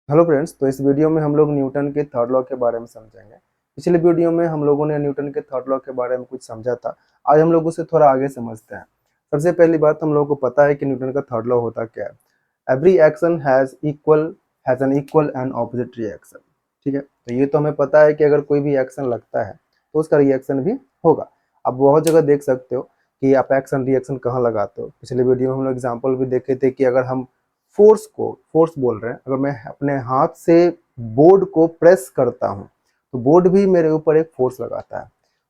Hello friends, तो इस video में हम लोग न्यूटन के थर्ड लॉ के बारे में समझेंगे। पिछले वीडियो में हम लोगों ने न्यूटन के थर्ड लॉ के बारे में कुछ समझा था। आज हम लोग उसे थोड़ा आगे समझते हैं। सबसे पहली बात, हम लोगों को पता है कि न्यूटन का थर्ड लॉ होता क्या है। Every action has an equal and opposite reaction. ठीक है, तो ये तो हमें पता है कि अगर कोई भी एक्शन लगता है तो उसका रिएक्शन भी होगा। आप बहुत जगह देख सकते हो कि आप एक्शन रिएक्शन कहाँ लगाते हो। पिछले वीडियो में हम लोग एग्जाम्पल भी देखे थे कि अगर हम फोर्स बोल रहे हैं, अगर मैं अपने हाथ से बोर्ड को प्रेस करता हूं तो बोर्ड भी मेरे ऊपर एक फोर्स लगाता है।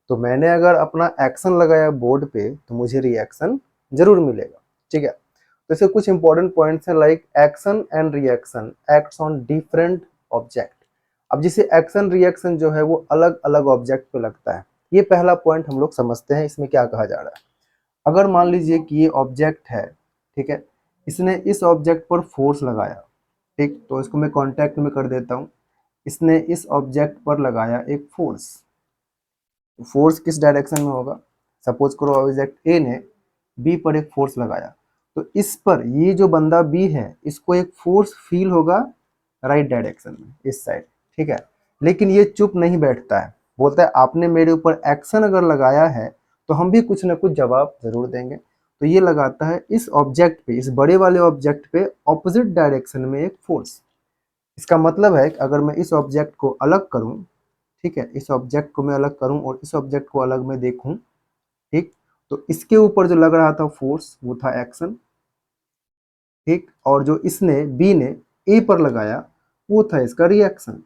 तो मैंने अगर अपना एक्शन लगाया बोर्ड पे तो मुझे रिएक्शन जरूर मिलेगा। ठीक है, तो इसके कुछ इंपॉर्टेंट पॉइंट्स हैं, like action and reaction acts on different object. अब जैसे एक्शन रिएक्शन जो है वो अलग अलग ऑब्जेक्ट पे लगता है। ये पहला पॉइंट हम लोग समझते हैं, इसमें क्या कहा जा रहा है। अगर मान लीजिए कि ये ऑब्जेक्ट है, ठीक है, इसने इस ऑब्जेक्ट पर फोर्स लगाया। ठीक, तो इसको मैं कांटेक्ट में कर देता हूँ। इसने इस ऑब्जेक्ट पर लगाया एक फोर्स। फोर्स किस डायरेक्शन में होगा? सपोज करो ऑब्जेक्ट ए ने बी पर एक फोर्स लगाया, तो इस पर ये जो बंदा बी है इसको एक फोर्स फील होगा राइट डायरेक्शन में, इस साइड। ठीक है, लेकिन ये चुप नहीं बैठता है, बोलता है आपने मेरे ऊपर एक्शन अगर लगाया है तो हम भी कुछ ना कुछ जवाब जरूर देंगे। तो ये लगाता है इस ऑब्जेक्ट पे, इस बड़े वाले ऑब्जेक्ट पे ऑपोजिट डायरेक्शन में एक फोर्स। इसका मतलब है कि अगर मैं इस ऑब्जेक्ट को अलग करूं, ठीक है, इस ऑब्जेक्ट को मैं अलग करूं और इस ऑब्जेक्ट को अलग मैं देखूं, ठीक, तो इसके ऊपर जो लग रहा था फोर्स वो था एक्शन। ठीक, और जो इसने बी ने ए पर लगाया वो था इसका रिएक्शन।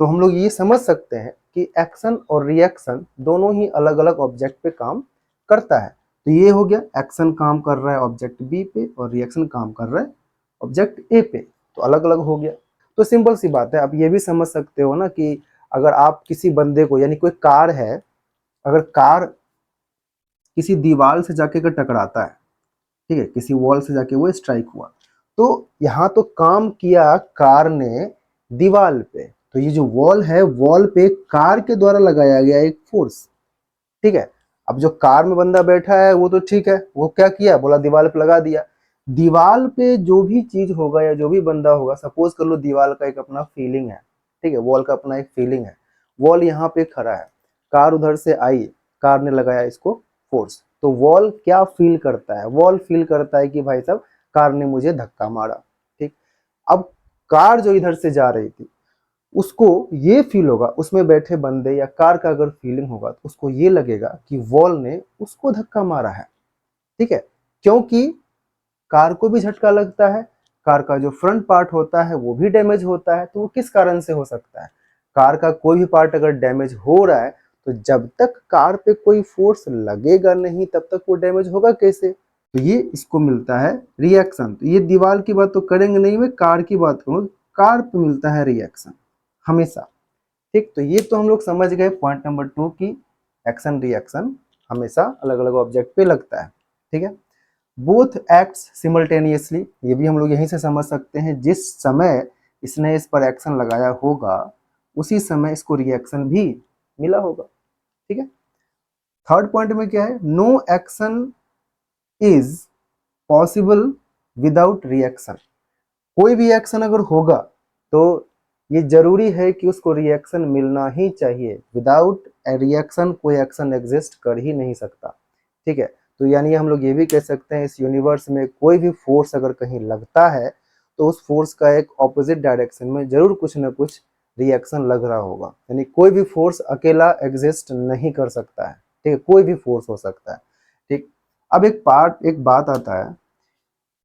तो हम लोग ये समझ सकते हैं कि एक्शन और रिएक्शन दोनों ही अलग अलग ऑब्जेक्ट पे काम करता है। तो ये हो गया, एक्शन काम कर रहा है ऑब्जेक्ट बी पे और रिएक्शन काम कर रहा है ऑब्जेक्ट ए पे, तो अलग अलग हो गया। तो सिंपल सी बात है, आप ये भी समझ सकते हो ना कि अगर आप किसी बंदे को, यानी कोई कार है, अगर कार किसी दीवार से जाके अगर टकराता है, ठीक है, किसी वॉल से जाके वो स्ट्राइक हुआ, तो यहाँ तो काम किया कार ने दीवार पे, तो ये जो वॉल है वॉल पे कार के द्वारा लगाया गया एक फोर्स। ठीक है, अब जो कार में बंदा बैठा है वो तो ठीक है, वो क्या किया, बोला दीवार पे लगा दिया। दीवार पे जो भी चीज होगा या जो भी बंदा होगा, सपोज कर लो दीवार का एक अपना फीलिंग है, ठीक है, वॉल का अपना एक फीलिंग है। वॉल यहाँ पे खड़ा है, कार उधर से आई, कार ने लगाया इसको फोर्स, तो वॉल क्या फील करता है? वॉल फील करता है कि भाई साहब कार ने मुझे धक्का मारा। ठीक, अब कार जो इधर से जा रही थी उसको ये फील होगा, उसमें बैठे बंदे या कार का अगर फीलिंग होगा तो उसको ये लगेगा कि वॉल ने उसको धक्का मारा है। ठीक है, क्योंकि कार को भी झटका लगता है, कार का जो फ्रंट पार्ट होता है वो भी डैमेज होता है, तो वो किस कारण से हो सकता है? कार का कोई भी पार्ट अगर डैमेज हो रहा है तो जब तक कार पे कोई फोर्स लगेगा नहीं तब तक वो डैमेज होगा कैसे? तो ये इसको मिलता है रिएक्शन। तो ये दीवार की बात तो करेंगे नहीं, मैं कार की बात करूँ, कार पे मिलता है रिएक्शन हमेशा। ठीक, तो ये तो हम लोग समझ गए पॉइंट नंबर 2 की एक्शन रिएक्शन हमेशा अलग अलग ऑब्जेक्ट पे लगता है। ठीक है, बोथ एक्ट्स सिमल्टेनियसली, ये भी हम लोग यहीं से समझ सकते हैं, जिस समय इसने इस पर एक्शन लगाया होगा उसी समय इसको रिएक्शन भी मिला होगा। ठीक है, थर्ड पॉइंट में क्या है, no action is possible without reaction. कोई भी एक्शन अगर होगा तो ये जरूरी है कि उसको रिएक्शन मिलना ही चाहिए। विदाउट रिएक्शन कोई एक्शन एग्जिस्ट कर ही नहीं सकता। ठीक है, तो यानी हम लोग ये भी कह सकते हैं इस यूनिवर्स में कोई भी फोर्स अगर कहीं लगता है तो उस फोर्स का एक ऑपोजिट डायरेक्शन में जरूर कुछ ना कुछ रिएक्शन लग रहा होगा। यानी कोई भी फोर्स अकेला एग्जिस्ट नहीं कर सकता है। ठीक है, कोई भी फोर्स हो सकता है। ठीक, अब एक बात आता है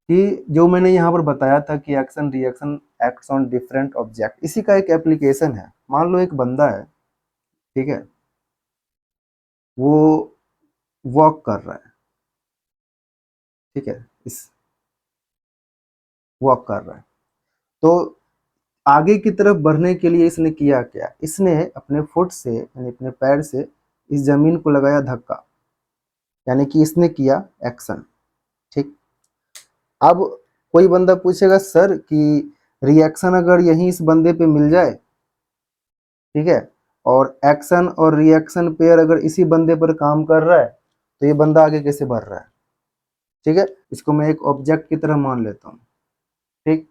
कि जो मैंने यहाँ पर बताया था कि action reaction acts on different object, इसी का एक एप्लीकेशन है। मान लो एक बंदा है, ठीक है, वो वॉक कर रहा है, ठीक है, इस वॉक कर रहा है, तो आगे की तरफ बढ़ने के लिए इसने किया क्या, इसने अपने फुट से यानी अपने पैर से इस जमीन को लगाया धक्का, यानी कि इसने किया एक्शन। ठीक, अब कोई बंदा पूछेगा सर कि रिएक्शन अगर यहीं इस बंदे पे मिल जाए, ठीक है, और एक्शन और रिएक्शन पेयर अगर इसी बंदे पर काम कर रहा है तो ये बंदा आगे कैसे बढ़ रहा है? ठीक है, इसको मैं एक ऑब्जेक्ट की तरह मान लेता हूँ। ठीक,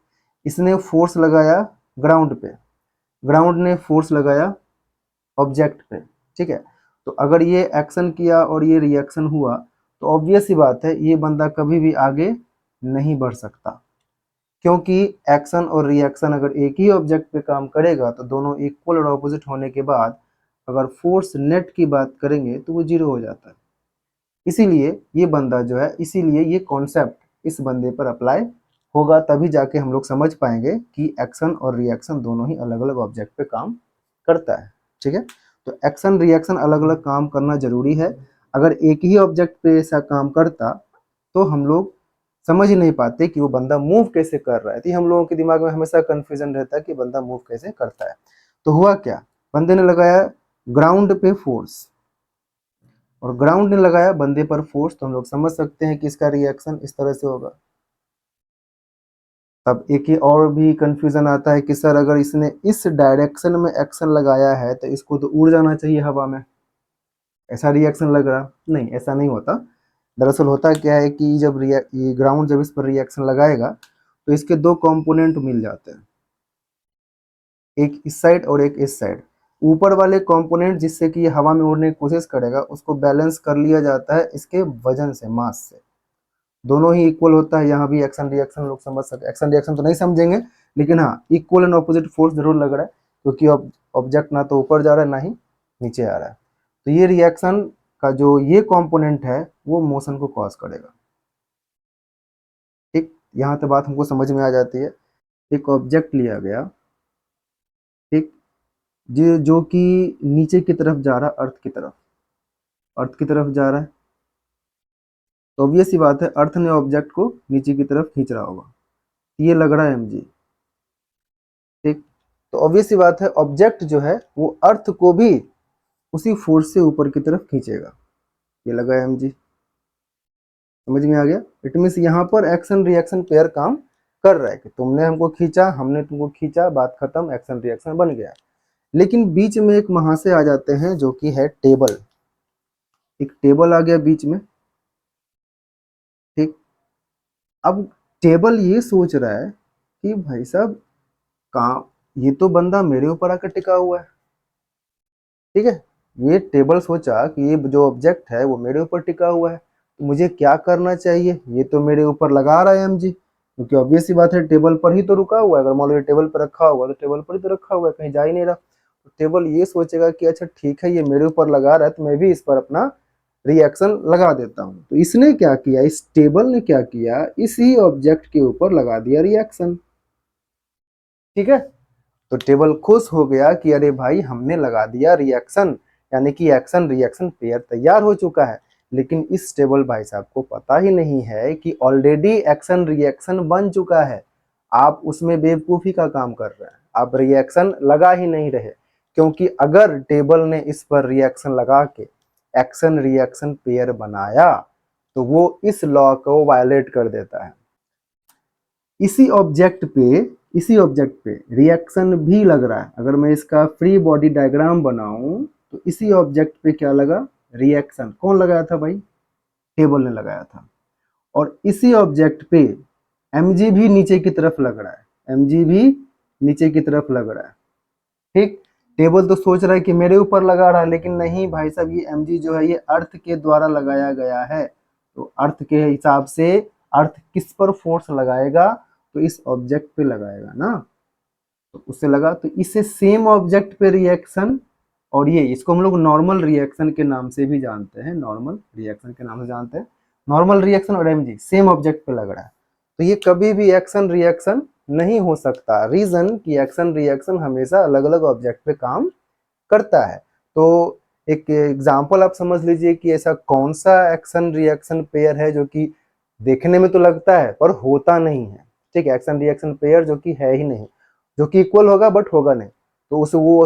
इसने फोर्स लगाया ग्राउंड पे, ग्राउंड ने फोर्स लगाया ऑब्जेक्ट पे, ठीक है। तो अगर ये एक्शन किया और ये रिएक्शन हुआ तो ऑब्वियस सी बात है ये बंदा कभी भी आगे नहीं बढ़ सकता, क्योंकि एक्शन और रिएक्शन अगर एक ही ऑब्जेक्ट पे काम करेगा तो दोनों इक्वल और ऑपोजिट होने के बाद अगर फोर्स नेट की बात करेंगे तो वो जीरो हो जाता है। इसीलिए ये बंदा जो है, इसीलिए ये कॉन्सेप्ट इस बंदे पर अप्लाई होगा, तभी जाके हम लोग समझ पाएंगे कि एक्शन और रिएक्शन दोनों ही अलग अलग ऑब्जेक्ट पे काम करता है, ठीक है। तो एक्शन रिएक्शन अलग अलग काम करना जरूरी है। अगर एक ही ऑब्जेक्ट पे ऐसा काम करता तो हम लोग समझ ही नहीं पाते कि वो बंदा मूव कैसे कर रहा है। तो हम लोगों के दिमाग में हमेशा कंफ्यूजन रहता है कि बंदा मूव कैसे करता है। तो हुआ क्या, बंदे ने लगाया ग्राउंड पे फोर्स और ग्राउंड ने लगाया बंदे पर फोर्स, तो हम लोग समझ सकते हैं कि इसका रिएक्शन इस तरह से होगा। तब एक ही और भी कंफ्यूजन आता है कि सर अगर इसने इस डायरेक्शन में एक्शन लगाया है तो इसको तो उड़ जाना चाहिए हवा में, ऐसा रिएक्शन लग रहा नहीं, ऐसा नहीं होता। दरअसल होता क्या है कि जब ये ग्राउंड जब इस पर रिएक्शन लगाएगा तो इसके दो कंपोनेंट मिल जाते हैं, एक इस साइड और एक इस साइड। ऊपर वाले कंपोनेंट जिससे कि ये हवा में उड़ने की कोशिश करेगा उसको बैलेंस कर लिया जाता है इसके वजन से, मास से। दोनों ही इक्वल होता है। यहाँ भी एक्शन रिएक्शन लोग समझ सकते, एक्शन रिएक्शन तो नहीं समझेंगे लेकिन हाँ इक्वल एंड ऑपोजिट फोर्स जरूर लग रहा है, क्योंकि ऑब्जेक्ट ना तो ऊपर जा रहा है ना ही नीचे आ रहा है। तो ये रिएक्शन का जो ये कंपोनेंट है वो मोशन को कॉज करेगा, ठीक। यहाँ तो बात हमको समझ में आ जाती है। एक ऑब्जेक्ट लिया गया, ठीक, जो कि नीचे की तरफ जा रहा है, अर्थ की तरफ, अर्थ की तरफ जा रहा है। तो ऑब्वियस सी बात है अर्थ ने ऑब्जेक्ट को नीचे की तरफ खींच रहा होगा, ये लग रहा है mg, ठीक। तो ऑब्वियस सी बात है ऑब्जेक्ट जो है वो अर्थ को भी उसी फोर्स से ऊपर की तरफ खींचेगा, ये लगा है mg। समझ में आ गया। इट मीन्स यहाँ पर एक्शन रिएक्शन पेयर काम कर रहा है कि तुमने हमको खींचा, हमने तुमको खींचा, बात खत्म, एक्शन रिएक्शन बन गया। लेकिन बीच में एक महाशय आ जाते हैं जो कि है टेबल, एक टेबल आ गया बीच में, ठीक। अब टेबल ये सोच रहा है कि भाई साहब काम, ये तो बंदा मेरे ऊपर आकर टिका हुआ है, ठीक है। ये टेबल सोचा कि ये जो ऑब्जेक्ट है वो मेरे ऊपर टिका हुआ है, तो मुझे क्या करना चाहिए, ये तो मेरे ऊपर लगा रहा है mg, क्योंकि ऑब्वियस सी बात है टेबल पर ही तो रुका हुआ है। अगर मान लो ये टेबल पर रखा हुआ है तो टेबल पर ही तो रखा हुआ है, कहीं जा ही नहीं रहा। तो टेबल ये सोचेगा कि अच्छा ठीक है ये मेरे ऊपर लगा रहा है तो मैं भी इस पर अपना रिएक्शन लगा देता हूँ। तो इसने क्या किया, इस टेबल ने क्या किया, इसी ऑब्जेक्ट के ऊपर लगा दिया रिएक्शन, ठीक है। तो टेबल खुश हो गया कि अरे भाई हमने लगा दिया रिएक्शन, यानी कि एक्शन रिएक्शन पेयर तैयार हो चुका है। लेकिन इस टेबल भाई साहब को पता ही नहीं है कि ऑलरेडी एक्शन रिएक्शन बन चुका है। आप उसमें बेवकूफ़ी का काम कर रहे हैं, आप रिएक्शन लगा ही नहीं रहे, क्योंकि अगर टेबल ने इस पर रिएक्शन लगा के एक्शन रिएक्शन पेयर बनाया तो वो इस लॉ को वायलेट कर देता है। इसी ऑब्जेक्ट पे, इसी ऑब्जेक्ट पे रिएक्शन भी लग रहा है। अगर मैं इसका फ्री बॉडी डायग्राम बनाऊं तो इसी ऑब्जेक्ट पे क्या लगा, रिएक्शन। कौन लगाया था भाई, टेबल ने लगाया था। और इसी ऑब्जेक्ट पे mg भी नीचे की तरफ लग रहा है, mg भी नीचे की तरफ लग रहा है, ठीक। टेबल तो सोच रहा है कि मेरे ऊपर लगा रहा है, लेकिन नहीं भाई साहब, ये mg जो है ये अर्थ के द्वारा लगाया गया है। तो अर्थ के हिसाब से अर्थ किस पर फोर्स लगाएगा, तो इस ऑब्जेक्ट पे लगाएगा ना, तो उससे लगा। तो इससे सेम ऑब्जेक्ट पे रिएक्शन, और ये इसको हम लोग नॉर्मल रिएक्शन के नाम से भी जानते हैं, नॉर्मल रिएक्शन के नाम से जानते हैं। नॉर्मल रिएक्शन और mg सेम ऑब्जेक्ट पे लग रहा है, तो ये कभी भी एक्शन रिएक्शन नहीं हो सकता। रीजन कि एक्शन रिएक्शन हमेशा अलग अलग ऑब्जेक्ट पे काम करता है। तो एक एग्जांपल आप समझ लीजिए कि ऐसा कौन सा एक्शन रिएक्शन पेयर है जो कि देखने में तो लगता है पर होता नहीं है, ठीक है। एक्शन रिएक्शन पेयर जो कि है ही नहीं, जो कि इक्वल होगा बट होगा नहीं, तो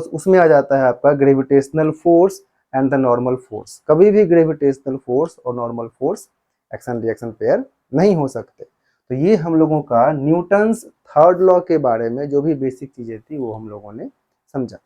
उसमें आ जाता है आपका gravitational force and the normal force. कभी भी ग्रेविटेशनल फोर्स और normal force action reaction pair नहीं हो सकते। तो ये हम लोगों का न्यूटन्स थर्ड लॉ के बारे में जो भी बेसिक चीजें थी वो हम लोगों ने समझा।